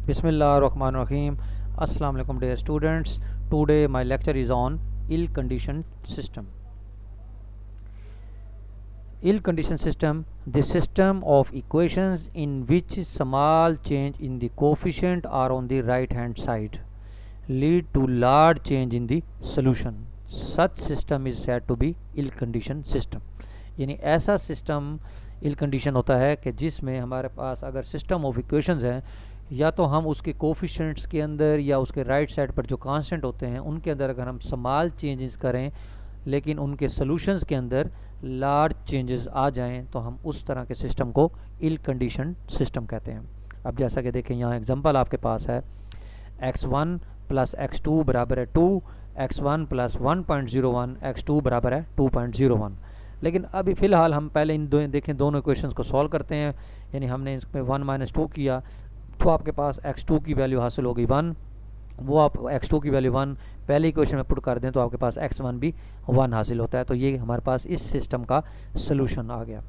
Bismillahirrahmanirrahim. Assalamu alaikum dear students. Today my lecture is on ill-conditioned system. Ill-conditioned system, the system of equations in which small change in the coefficient are on the right hand side lead to large change in the solution. Such system is said to be ill-conditioned system. यानी ऐसा system इल condition होता है कि जिसमें हमारे पास अगर system of equations हैं, या तो हम उसके कोफिशेंट्स के अंदर या उसके राइट साइड पर जो कांस्टेंट होते हैं उनके अंदर अगर हम स्मॉल चेंजेस करें लेकिन उनके सॉल्यूशंस के अंदर लार्ज चेंजेस आ जाएं, तो हम उस तरह के सिस्टम को इल कंडीशन सिस्टम कहते हैं। अब जैसा कि देखें यहाँ एग्जांपल आपके पास है x1 प्लस x2 बराबर है 2, x1 प्लस 1.01, x2 बराबर है 2.01। लेकिन अभी फ़िलहाल हम पहले इन देखें दोनों इक्वेशंस को सॉल्व करते हैं। यानी हमने इसमें 1 माइनस 2 किया तो आपके पास x2 की वैल्यू हासिल होगी 1, वो आप x2 की वैल्यू 1 पहले इक्वेशन में पुट कर दें तो आपके पास x1 भी 1 हासिल होता है। तो ये हमारे पास इस सिस्टम का सोल्यूशन आ गया।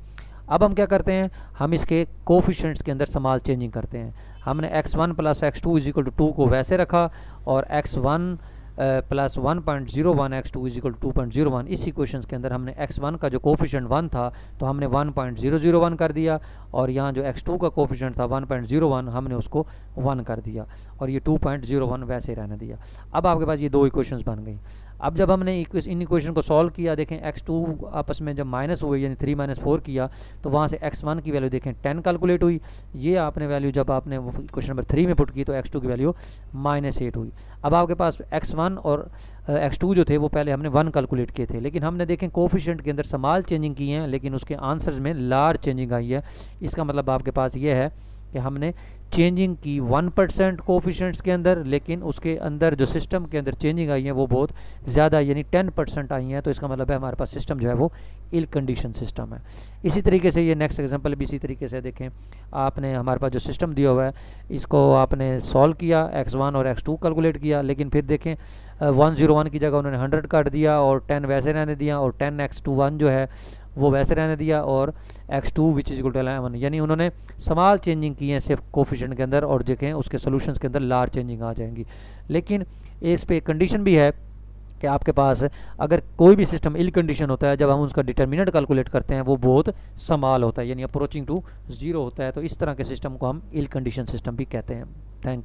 अब हम क्या करते हैं, हम इसके कोफिशिएंट्स के अंदर स्मॉल चेंजिंग करते हैं। हमने x1 plus x2 is equal to 2 को वैसे रखा और x1 plus 1.01 x2 is equal to 2.01, इस इक्वेशंस के अंदर हमने x1 का जो कोफिशिएंट 1 था तो हमने 1.001 कर दिया, और यहाँ जो x2 का कोफिशिएंट था 1.01 हमने उसको 1 कर दिया, और ये 2.01 वैसे ही रहने दिया। अब आपके पास ये दो इक्वेशंस बन गई। अब जब हमने इन इक्वेशन को सॉल्व किया, देखें x2 आपस में जब माइनस हुए यानी 3 माइनस 4 किया तो वहाँ से x1 की वैल्यू देखें 10 कैलकुलेट हुई। ये आपने वैल्यू जब आपने क्वेश्चन नंबर 3 में पुट की तो x2 की वैल्यू -8 हुई। अब आपके पास x1 और x2 जो थे वो पहले हमने 1 कैलकुलेट किए थे, लेकिन हमने देखें कोफिशिएंट के अंदर स्मॉल चेंजिंग की हैं लेकिन उसके आंसर्स में लार्ज चेंजिंग आई है। इसका मतलब आपके पास ये है कि हमने चेंजिंग की 1% कोफिशिएंट्स के अंदर, लेकिन उसके अंदर जो सिस्टम के अंदर चेंजिंग आई है वो बहुत ज़्यादा यानी 10% आई हैं। तो इसका मतलब है हमारे पास सिस्टम जो है वो इल कंडीशन सिस्टम है। इसी तरीके से ये नेक्स्ट एग्जांपल भी इसी तरीके से देखें, आपने हमारे पास जो सिस्टम दिया हुआ है इसको आपने सॉल्व किया, x1 और x2 कैलकुलेट किया, लेकिन फिर देखें 101 की जगह उन्होंने 100 काट दिया और 10 वैसे रहने दिया, और 10x21 जो है वो वैसे रहने दिया, और x2 which is equal to 11, यानी उन्होंने स्मॉल चेंजिंग की है सिर्फ कोफिशिएंट के अंदर, और देखें उसके सॉल्यूशंस के अंदर लार्ज चेंजिंग आ जाएंगी। लेकिन इस पे कंडीशन भी है कि आपके पास अगर कोई भी सिस्टम इल कंडीशन होता है, जब हम उसका डिटर्मिनेंट कैलकुलेट करते हैं वो बहुत स्मॉल होता है यानी अप्रोचिंग टू 0 होता है। तो इस तरह के सिस्टम को हम इल कंडीशन सिस्टम भी कहते हैं। Thank you.